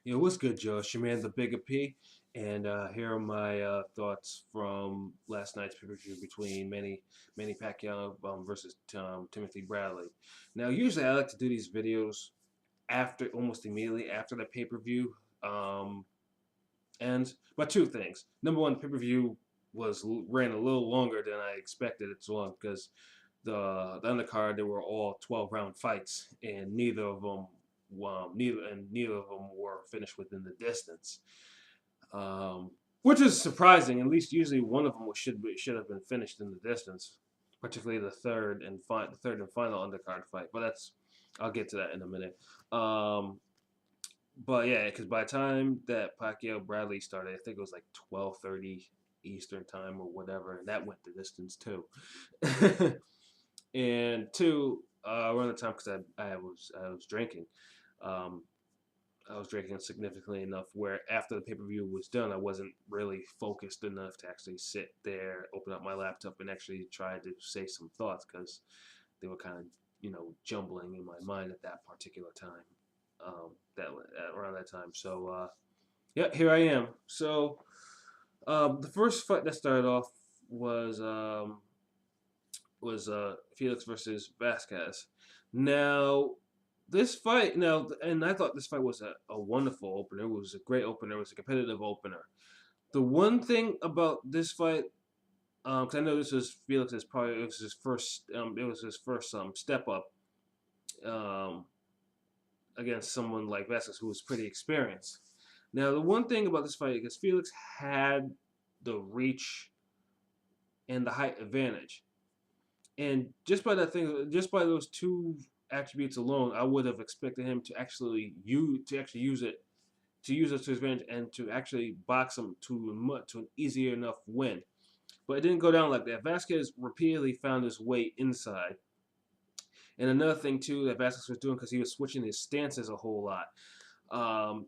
Yeah, what's good, Joe? It's your man, the Bigga P, and here are my thoughts from last night's pay-per-view between Manny Pacquiao versus Timothy Bradley. Now, usually I like to do these videos after, almost immediately after the pay-per-view, um, and but two things. Number one, the pay-per-view ran a little longer than I expected it to run because the undercard they were all 12 round fights, and neither of them were finished within the distance, which is surprising. At least usually one of them should have been finished in the distance, particularly the third and final undercard fight. But that's I'll get to that in a minute. But yeah, because by the time that Pacquiao Bradley started, I think it was like 12:30 Eastern time or whatever, and that went the distance too. And two, around the time because I was drinking, um, I was drinking significantly enough where after the pay per view was done, I wasn't really focused enough to actually sit there, open up my laptop, and actually try to say some thoughts because they were kind of jumbling in my mind at that particular time. That around that time, so yeah, here I am. So the first fight that started off was Felix versus Vasquez. Now, this fight, and I thought this fight was a wonderful opener. It was a great opener. It was a competitive opener. The one thing about this fight, because I know this was Felix's probably it was his first step up um, against someone like Vasquez who was pretty experienced. Now, the one thing about this fight, because Felix had the reach and the height advantage, and just by those two attributes alone, I would have expected him to actually use it to his advantage and to actually box him to an easier enough win. But it didn't go down like that. Vasquez repeatedly found his way inside. And another thing too that Vasquez was doing because he was switching his stances a whole lot. Um,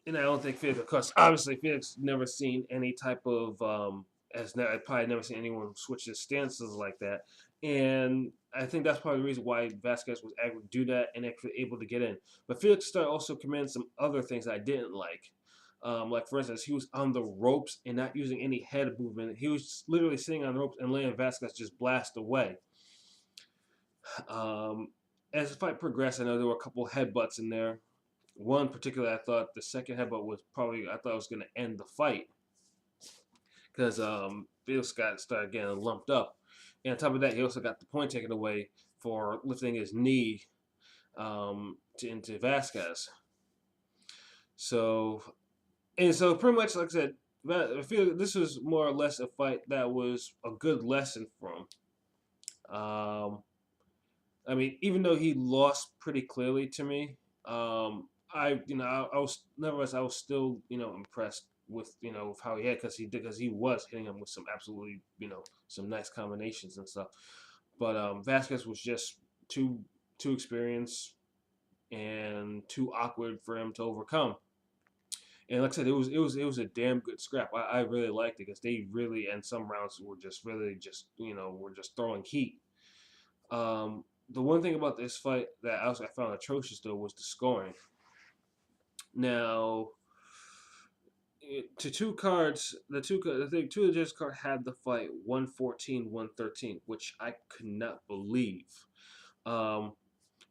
and I don't think Felix, because obviously Felix never seen any type of probably never seen anyone switch his stances like that, and I think that's probably the reason why Vasquez was able to do that and actually able to get in. But Felix started also commanding some other things that I didn't like. Like for instance, he was on the ropes and not using any head movement. He was literally sitting on the ropes and letting Vasquez just blast away. Um, as the fight progressed, I know there were a couple headbutts in there. One particular, I thought the second headbutt was probably I thought it was going to end the fight because Felix got started getting lumped up, and on top of that, he also got the point taken away for lifting his knee into Vasquez. So so pretty much like I said, I feel this was more or less a fight that was a good lesson from. Um, I mean, even though he lost pretty clearly to me, I was nevertheless I was still impressed with with how he had because he was hitting him with some absolutely some nice combinations and stuff. But Vasquez was just too experienced and too awkward for him to overcome. And like I said, it was a damn good scrap. I really liked it because they really and some rounds were just really just were just throwing heat. The one thing about this fight that I found atrocious though was the scoring. Now, to two cards, I think two of the judges card had the fight 114-113, which I could not believe. Um,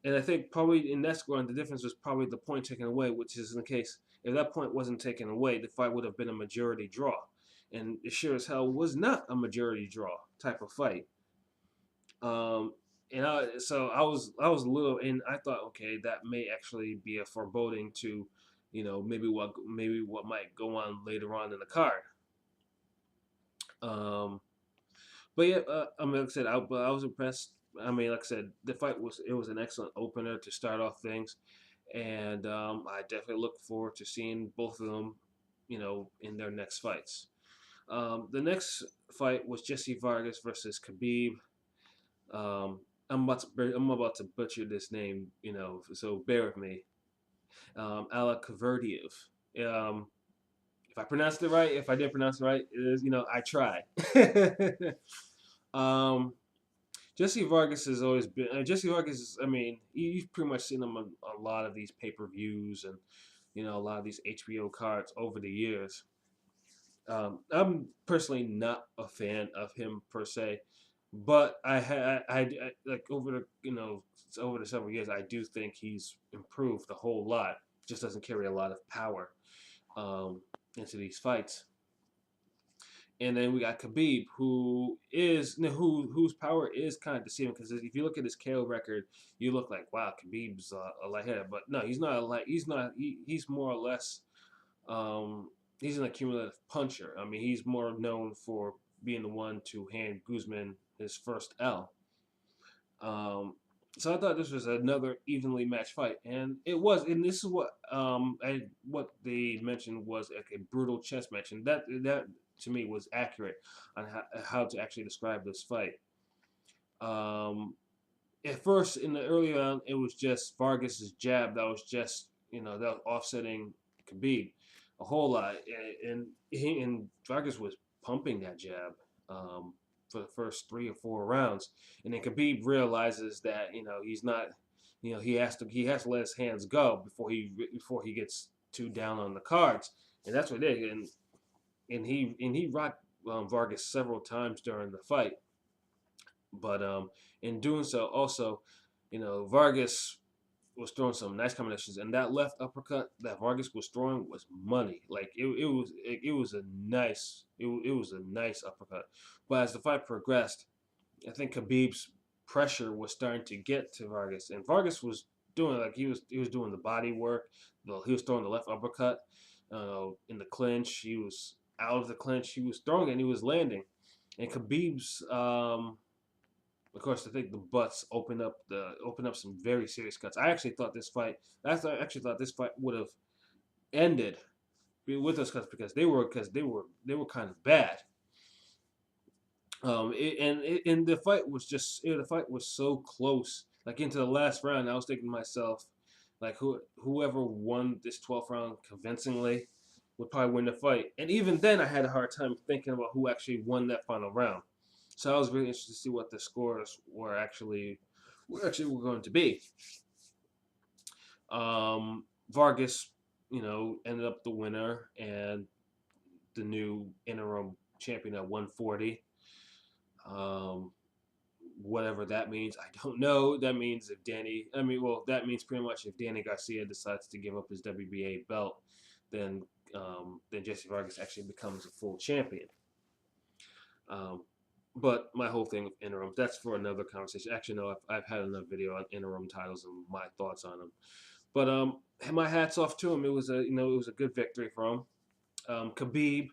and I think probably in that scoring, the difference was probably the point taken away, which is in the case if that point wasn't taken away, the fight would have been a majority draw, and it sure as hell was not a majority draw type of fight. Um, so I was a little, and I thought, okay, that may actually be a foreboding to, maybe what might go on later on in the card. Um, but yeah, I mean, like I said, I was impressed. I mean, like I said, it was an excellent opener to start off things, and I definitely look forward to seeing both of them, in their next fights. The next fight was Jesse Vargas versus Khabib. Um, I'm about to butcher this name, so bear with me. Ala Kaverdiev. Um, if I pronounced it right, if I didn't pronounce it right, it is, I try. um, Jesse Vargas has always been. Jesse Vargas is, I mean, you've pretty much seen him on a lot of these pay per views and a lot of these HBO cards over the years. I'm personally not a fan of him per se, but I like over the over the several years, I do think he's improved a whole lot. Just doesn't carry a lot of power um, into these fights. And then we got Khabib, whose power is kind of deceiving because if you look at his KO record, you look like wow, Khabib's a light hitter, but no, he's not a light. He's not. He's more or less. Um, he's an accumulative puncher. I mean, he's more known for being the one to hand Guzman his first L. Um, so I thought this was another evenly matched fight, and it was. And this is what they mentioned was like a brutal chess match, and that to me was accurate on how to actually describe this fight. Um, at first, in the early on, it was just Vargas's jab that was just that was offsetting Khabib a whole lot, and Vargas was pumping that jab. For the first 3 or 4 rounds, and then Khabib realizes that he's not, he has to let his hands go before he gets too down on the cards, and that's what they did. And he rocked Vargas several times during the fight, but in doing so, also, Vargas was throwing some nice combinations, and that left uppercut that Vargas was throwing was money. Like it was a nice uppercut. But as the fight progressed, I think Khabib's pressure was starting to get to Vargas, and Vargas was doing he was doing the body work. He was throwing the left uppercut in the clinch. He was out of the clinch. He was throwing it, and he was landing. And Khabib's of course, I think the butts opened up some very serious cuts. I actually thought this fight. Would have ended with those cuts because they were kind of bad. And the fight was so close. Like into the last round, I was thinking to myself, like whoever won this 12th round convincingly would probably win the fight. And even then, I had a hard time thinking about who actually won that final round. So I was really interested to see what the scores were going to be. Vargas, ended up the winner and the new interim champion at 140. Whatever that means, I don't know. That means that means pretty much if Danny Garcia decides to give up his WBA belt, then Jesse Vargas actually becomes a full champion. But my whole thing with interims, that's for another conversation. Actually, no, I've had another video on interim titles and my thoughts on them. But my hats off to him. It was a good victory for him. Khabib,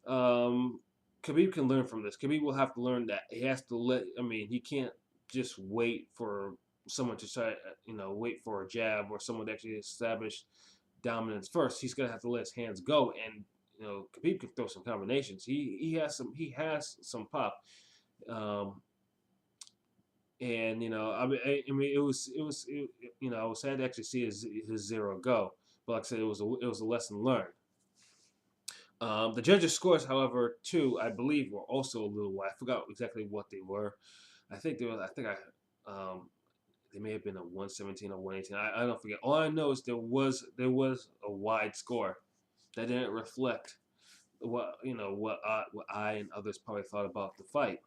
Khabib can learn from this. Khabib will have to learn that he has to he can't just wait for someone to try, wait for a jab or someone to actually establish dominance first. He's gonna have to let his hands go, and Khabib can throw some combinations. He has some pop, and it was I was sad to actually see his zero go, but like I said, it was a lesson learned. The judges' scores, however, too, I believe, were also a little wide. I forgot exactly what they were. I think they were. They may have been a 117 or 118. I don't forget. All I know is there was a wide score that didn't reflect what I and others probably thought about the fight.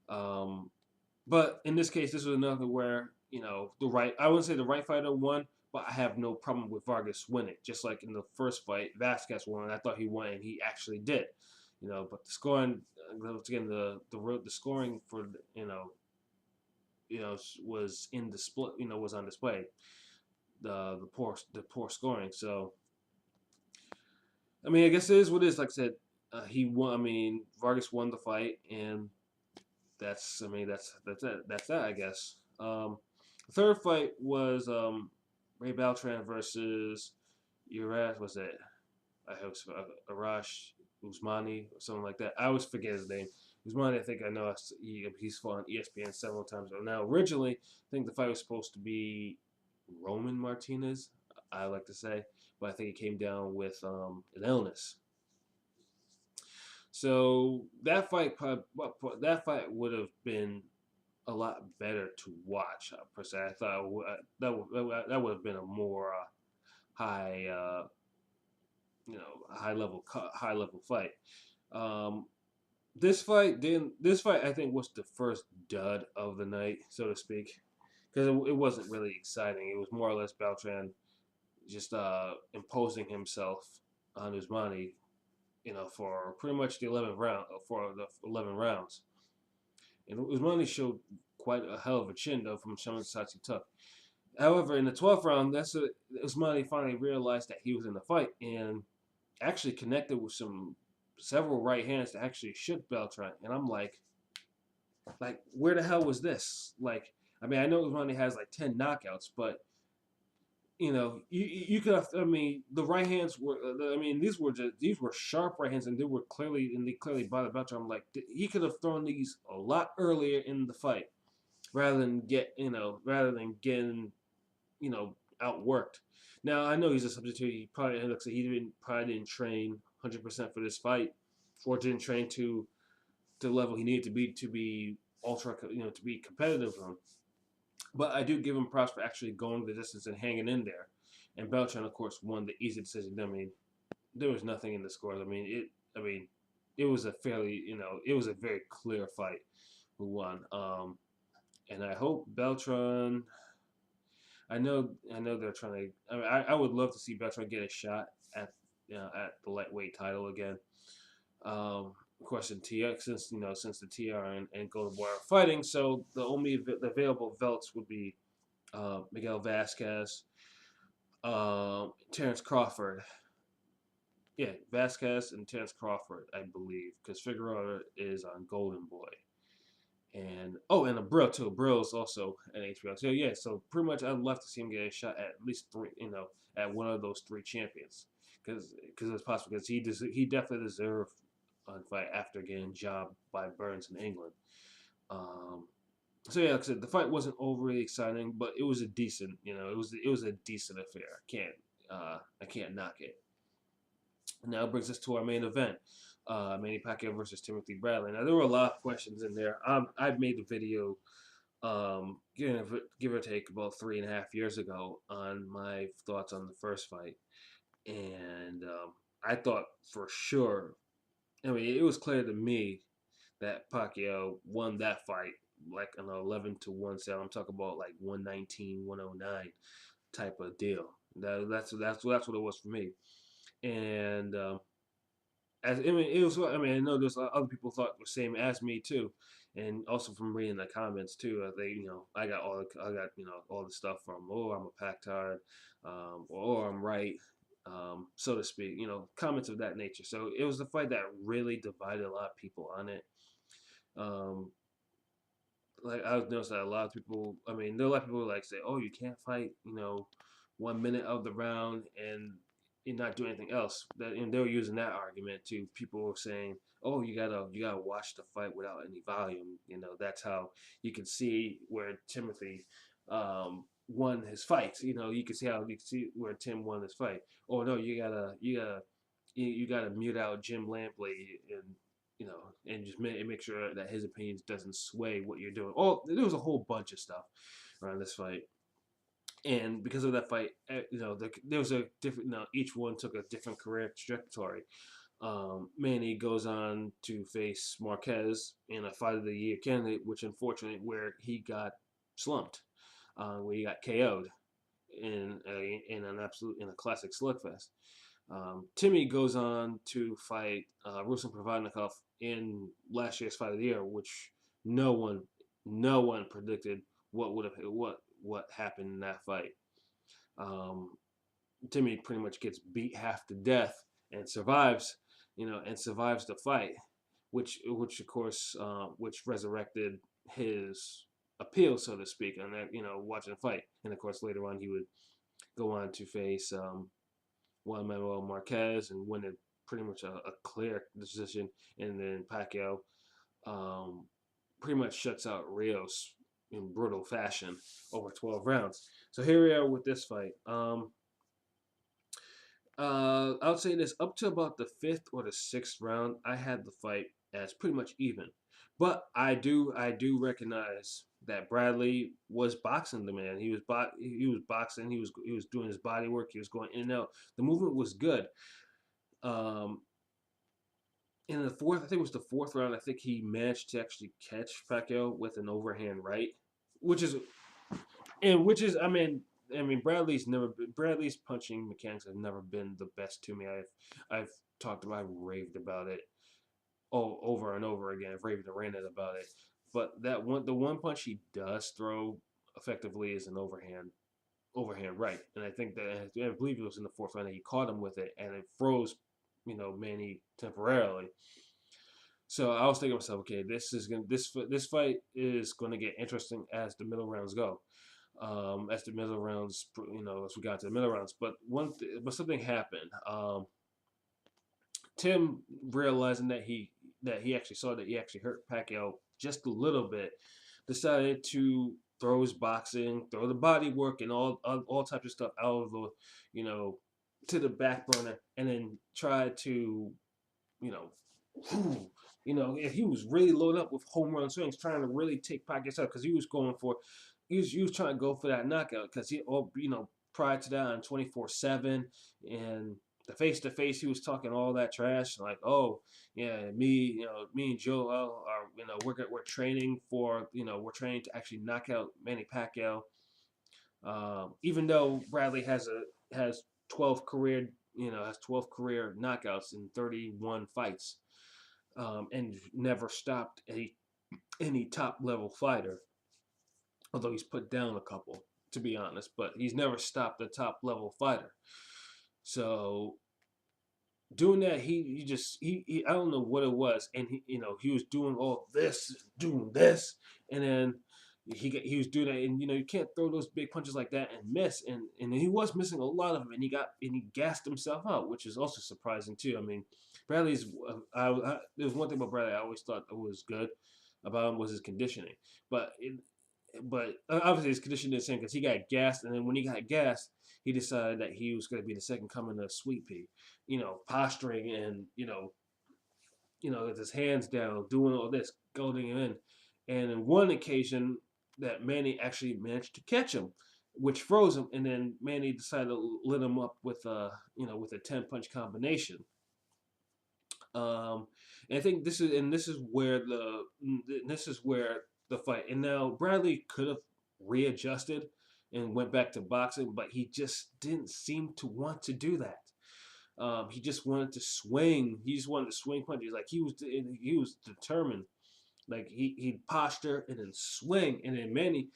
But in this case, this was another where I wouldn't say the right fighter won, but I have no problem with Vargas winning. Just like in the first fight, Vasquez won. I thought he won, and he actually did. But the scoring, again, the scoring for was in display. Was on display. The poor scoring. So I guess it is what it is. Like I said, he won. Vargas won the fight, and that's it. That's that, I guess. The third fight was Ray Beltran versus Urash. Was it? I hope Arash Usmani or something like that. I always forget his name. Usmani, I think I know he's fought on ESPN several times. Now, originally, I think the fight was supposed to be Roman Martinez, I like to say, but I think it came down with an illness. So that fight would have been a lot better to watch per se. I thought that would have been a more high, high level fight. Um, this fight I think was the first dud of the night, so to speak, because it wasn't really exciting. It was more or less Beltran just imposing himself on Usmani, for pretty much the 11th round, for the 11 rounds. And Usmani showed quite a hell of a chin though from Shamansatsu Tuck. However, in the 12th round, Usmani finally realized that he was in the fight and actually connected with several right hands to actually shoot Beltran. And I'm like, where the hell was this? Like, I mean, I know Usmani has like 10 knockouts, but you could have. I mean, the right hands were. I mean, these were sharp right hands, and they clearly bothered Beltran. I'm like, he could have thrown these a lot earlier in the fight, rather than getting outworked. Now I know he's a substitute. He probably looks like probably didn't train 100% for this fight, or didn't train to the level he needed to be ultra, to be competitive on. But I do give him props for actually going the distance and hanging in there. And Beltran, of course, won the easy decision. I mean, there was nothing in the scores. I mean, it was a it was a very clear fight who won. And I hope Beltran. I know they're trying to. I mean, I would love to see Beltran get a shot at the lightweight title again. Of course, in TX, since the TR and Golden Boy are fighting, so the available belts would be Miguel Vasquez, Terrence Crawford. Yeah, Vasquez and Terrence Crawford, I believe, because Figueroa is on Golden Boy. And and a Brill too. Brill's also at HBO. So yeah, so pretty much I'd love to see him get a shot at least three, at one of those three champions, because it's possible, because he definitely deserved a fight after getting jobbed by Burns in England. Um, so yeah, like I said, the fight wasn't overly exciting, but it was a decent, it was a decent affair. I can't knock it. Now it brings us to our main event, Manny Pacquiao versus Timothy Bradley. Now there were a lot of questions in there. I made the video, give or take about 3.5 years ago, on my thoughts on the first fight, and I thought for sure. I mean, it was clear to me that Pacquiao won that fight like an 11-1 set. I'm talking about like 119, 109 type of deal. That's what it was for me. And as I mean, it was. I mean, I know there's other people thought the same as me too, and also from reading the comments too. I got all the stuff from, oh, I'm a Pactard, or I'm right, so to speak. Comments of that nature. So it was a fight that really divided a lot of people on it. Um, like I noticed that a lot of people. I mean, there are a lot of people who like say, "Oh, you can't fight," 1 minute of the round and not do anything else. And they were using that argument too. People were saying, "Oh, you gotta watch the fight without any volume." That's how you can see where Timothy won his fight. You can see where Tim won his fight. Oh no, you gotta mute out Jim Lampley and just make sure that his opinions doesn't sway what you're doing. Oh, there was a whole bunch of stuff around this fight, and because of that fight, there was a different. Each one took a different career trajectory. Manny goes on to face Marquez in a Fight of the Year candidate, which unfortunately where he got slumped, where he got KO'd in a classic slugfest. Timmy goes on to fight Ruslan Provodnikov in last year's Fight of the Year, which no one predicted what happened in that fight. Timmy pretty much gets beat half to death and survives, the fight, which of course which resurrected his appeal, so to speak, on that watching the fight. And of course later on he would go on to face Juan Manuel Marquez and win it pretty much a clear decision. And then Pacquiao pretty much shuts out Rios in brutal fashion over 12 rounds. So here we are with this fight. I would say this, up to about the 5th or the 6th round, I had the fight as pretty much even. But I do recognize that Bradley was boxing the man. He was boxing. He was doing his body work. He was going in and out. The movement was good. Um, in the fourth, I think it was the fourth round. I think he managed to actually catch Pacquiao with an overhand right, which is I mean Bradley's punching mechanics have never been the best to me. I've I've raved about it over and over again. I've raved and ranted about it. But the one punch he does throw effectively is an overhand right, and I think that I believe it was in the fourth round that he caught him with it, and it froze, Manny temporarily. So I was thinking to myself, okay, this fight is gonna get interesting as the middle rounds go. As the middle rounds, as we got to the middle rounds. But something happened. Tim realizing that he actually saw that he actually hurt Pacquiao just a little bit, decided to throw his boxing, throw the body work, and all types of stuff out of the, you know, to the back burner, and then try to, you know, if he was really loaded up with home run swings, trying to really take Pacquiao out because he was trying to go for that knockout because prior to that on 24/7 and the face to face he was talking all that trash like, oh yeah, me and Joe are we're training for, we're training to actually knock out Manny Pacquiao, even though Bradley has 12 career has 12 career knockouts in 31 fights, and never stopped any top level fighter, although he's put down a couple, to be honest, but he's never stopped a top level fighter. So doing that, he I don't know what it was, and he was doing all this, doing this, and then he was doing that, and you can't throw those big punches like that and miss, and he was missing a lot of them, and he gassed himself out, which is also surprising too. I mean, Bradley's there's one thing about Bradley I always thought was good about him was his conditioning, but obviously his conditioning is the same because he got gassed, and then when he got gassed, he decided that he was going to be the second coming of Sweet Pea, posturing and with his hands down, doing all this, goading him in, and in one occasion that Manny actually managed to catch him, which froze him, and then Manny decided to lit him up with a 10 punch combination. And I think this is where the fight. And now Bradley could have readjusted and went back to boxing, but he just didn't seem to want to do that. He just wanted to swing. He just wanted to swing punches. Like he was determined. Like he'd posture and then swing, and then Manny,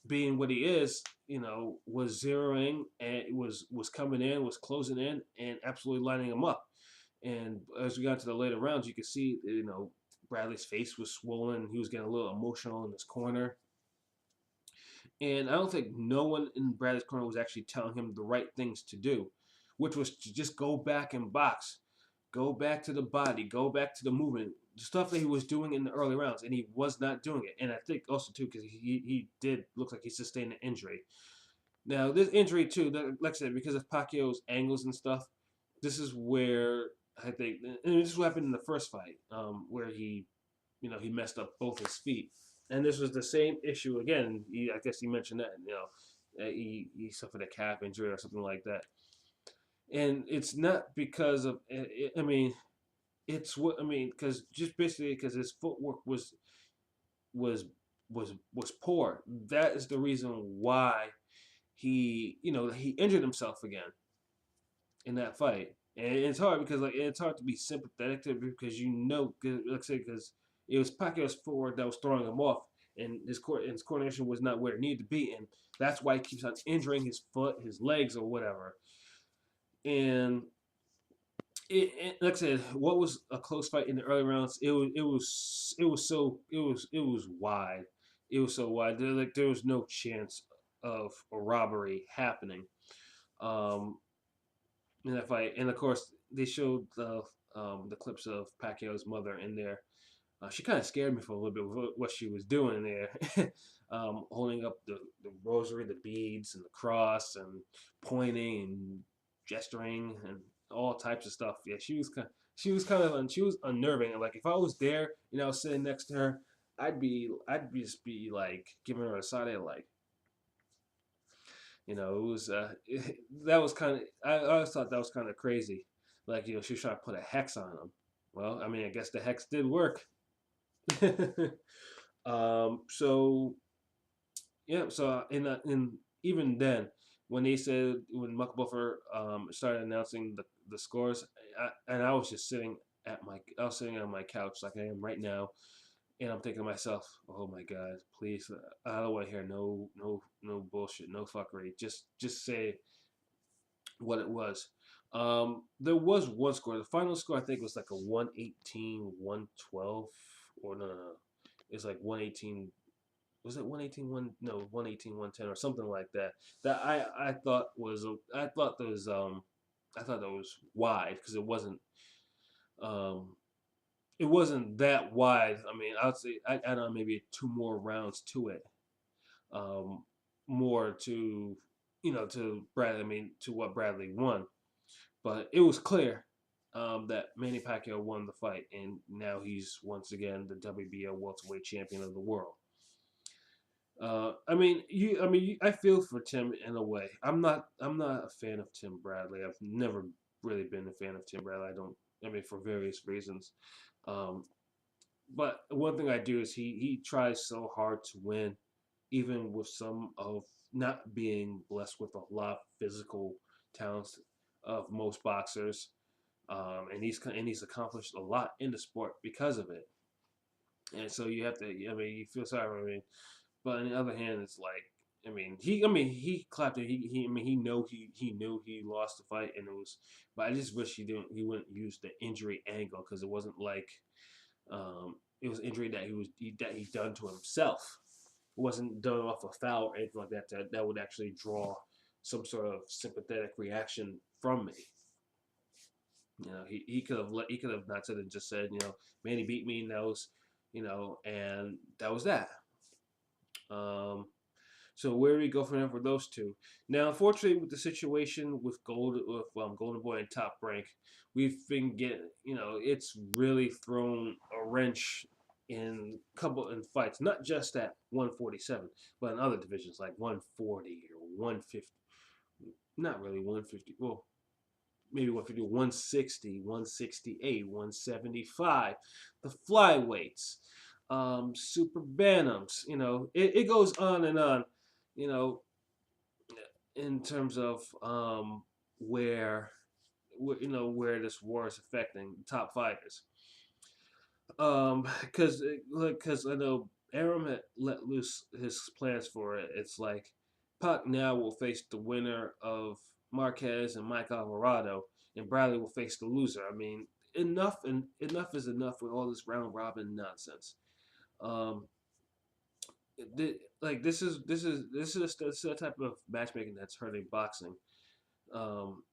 being what he is, was zeroing and was coming in, was closing in, and absolutely lining him up. And as we got to the later rounds, you could see, Bradley's face was swollen. He was getting a little emotional in his corner. And I don't think no one in Bradley's corner was actually telling him the right things to do, which was to just go back and box, go back to the body, go back to the movement, the stuff that he was doing in the early rounds, and he was not doing it. And I think also too because he did look like he sustained an injury. Now this injury too, like I said, because of Pacquiao's angles and stuff, this is where I think, and this is what happened in the first fight, where he messed up both his feet, and this was the same issue again. I guess he mentioned that, he suffered a calf injury or something like that, and it's not because of, I mean, it's what I mean, because just basically because his footwork was was poor. That is the reason why he injured himself again in that fight. And it's hard because it's hard to be sympathetic to him because like I said, because it was Pacquiao's footwork that was throwing him off, and his coordination was not where it needed to be, and that's why he keeps on injuring his foot, his legs, or whatever. And like I said, what was a close fight in the early rounds? It was wide. It was so wide. There was no chance of a robbery happening. Um, in that fight. And of course, they showed the clips of Pacquiao's mother in there. She kind of scared me for a little bit with what she was doing there, holding up the rosary, the beads, and the cross, and pointing and gesturing and all types of stuff. Yeah, she was kind of unnerving. Like if I was there, I was sitting next to her, I'd just be like giving her a side eye, like, it was that was kind of, I always thought that was kind of crazy, like, she was trying to put a hex on him. Well, I mean, I guess the hex did work. So yeah, so in even then, when they said, when Muck Buffer started announcing the scores, and I was just sitting I was sitting on my couch like I am right now, and I'm thinking to myself, oh my God, please, I don't want to hear no bullshit, no fuckery. Just say what it was. There was one score. The final score I think was like a 118, 112, or no. It's like 118. Was it 118 1, no, 118 110 or something like that. That I thought was, I thought that was wide, because um it wasn't that wide. I mean, I would say I don't know, maybe two more rounds to it. Um More to, to Brad, I mean, to what Bradley won. But it was clear that Manny Pacquiao won the fight, and now he's once again the WBO welterweight champion of the world. I feel for Tim in a way. I'm not a fan of Tim Bradley. I've never really been a fan of Tim Bradley. I don't. I mean, for various reasons. Um, but one thing I do is he tries so hard to win, even with some of not being blessed with a lot of physical talents of most boxers. And he's accomplished a lot in the sport because of it. And so you have to. I mean, you feel sorry. I mean, but on the other hand, it's like, he clapped it. He knew he lost the fight, and it was. But I just wish he wouldn't use the injury angle, because it wasn't like, it was injury that he done to himself. It wasn't done off a foul or anything like that. That would actually draw some sort of sympathetic reaction from me. He could have not said it, just said, Manny beat me, and and that was that. Um, So where do we go from there for those two? Now, unfortunately, with the situation with Golden Boy and Top Rank, we've been getting, it's really thrown a wrench in fights, not just at 147, but in other divisions like 140 or 150. Not really 150. Well, maybe 150, 160, 168, 175. The flyweights, super bantams. It goes on and on. You know, in terms of where this war is affecting top fighters. Because I know Arum had let loose his plans for it. It's like Pac now will face the winner of Marquez and Mike Alvarado, and Bradley will face the loser. I mean, enough is enough with all this round robin nonsense. Um, this is the type of matchmaking that's hurting boxing. Um,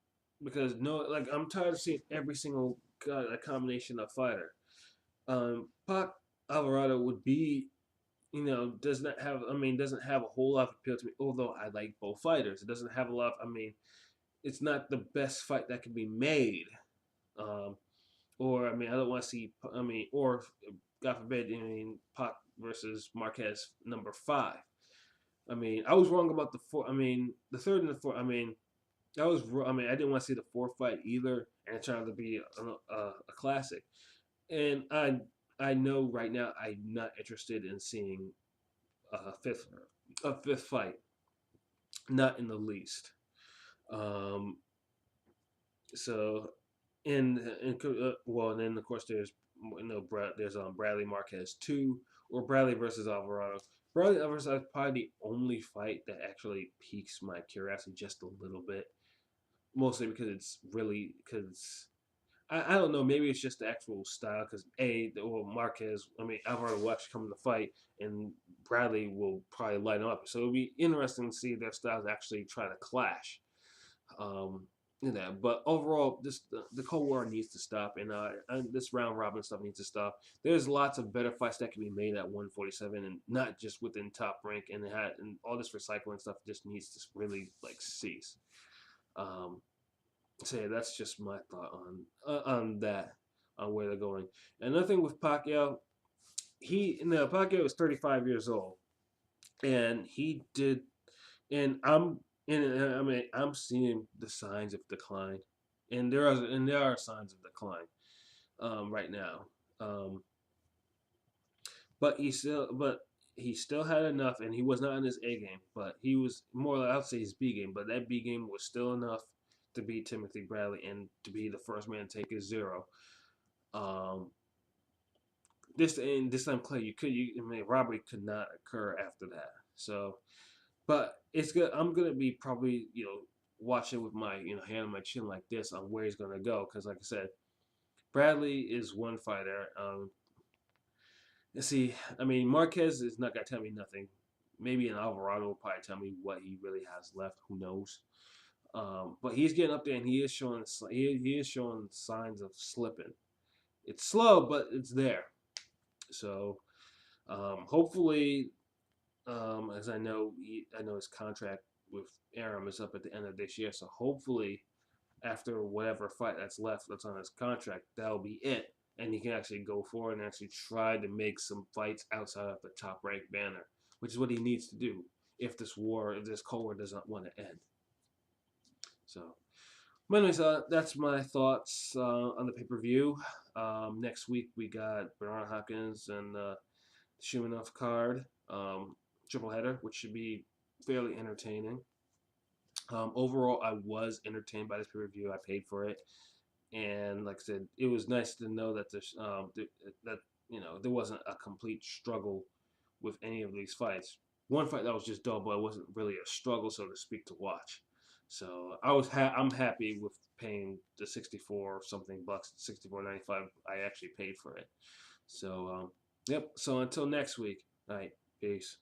because no, like, I'm tired of seeing every single a combination of fighter. Pac Alvarado would be, doesn't have a whole lot of appeal to me. Although I like both fighters, it doesn't have a lot. It's not the best fight that can be made. Um, I don't want to see. Or God forbid, Pac versus Marquez #5. I was wrong about the four. The third and the fourth. That was. I didn't want to see the fourth fight either, and it turned out to be a classic. And I know right now I'm not interested in seeing a fifth fight, not in the least. Um, so, and then of course there's Bradley Marquez 2, or Bradley versus Alvarado. Bradley versus Alvarado is probably the only fight that actually piques my curiosity just a little bit, mostly because I don't know. Maybe it's just the actual style. Because Marquez, Alvarado will actually come in the fight, and Bradley will probably line up. So it'll be interesting to see their styles actually try to clash. Um, but overall, the Cold War needs to stop, and this round robin stuff needs to stop. There's lots of better fights that can be made at 147, and not just within Top Rank, and all this recycling stuff just needs to really like cease. Um, so yeah, that's just my thought on that, on where they're going. Another thing with Pacquiao, Pacquiao was 35 years old, and he did, and I mean, I'm seeing the signs of decline, and there are signs of decline, right now. Um, but he still had enough, and he was not in his A game, but he was more like, I'd say his B game, but that B game was still enough to beat Timothy Bradley and to be the first man to take his zero. Um, this time, Clay, I mean, robbery could not occur after that. So, but it's good. I'm gonna be probably watching with my hand on my chin like this on where he's gonna go, because like I said, Bradley is one fighter. See, I mean, Marquez is not gonna tell me nothing. Maybe an Alvarado will probably tell me what he really has left. Who knows? But he's getting up there, and he is showing signs of slipping. It's slow, but it's there. So hopefully, as I know his contract with Aram is up at the end of this year. So hopefully, after whatever fight that's left that's on his contract, that'll be it. And he can actually go forward and actually try to make some fights outside of the top ranked banner, which is what he needs to do if this Cold War does not want to end. So, but anyways, that's my thoughts on the pay per view. Next week we got Bernard Hopkins and Shumanov card, triple header, which should be fairly entertaining. Overall, I was entertained by this pay per view. I paid for it, and like I said, it was nice to know that that there wasn't a complete struggle with any of these fights. One fight that was just dull, but it wasn't really a struggle, so to speak, to watch. So I'm happy with paying the 64 something bucks, 64.95. I actually paid for it. So yep. So until next week. All right. Peace.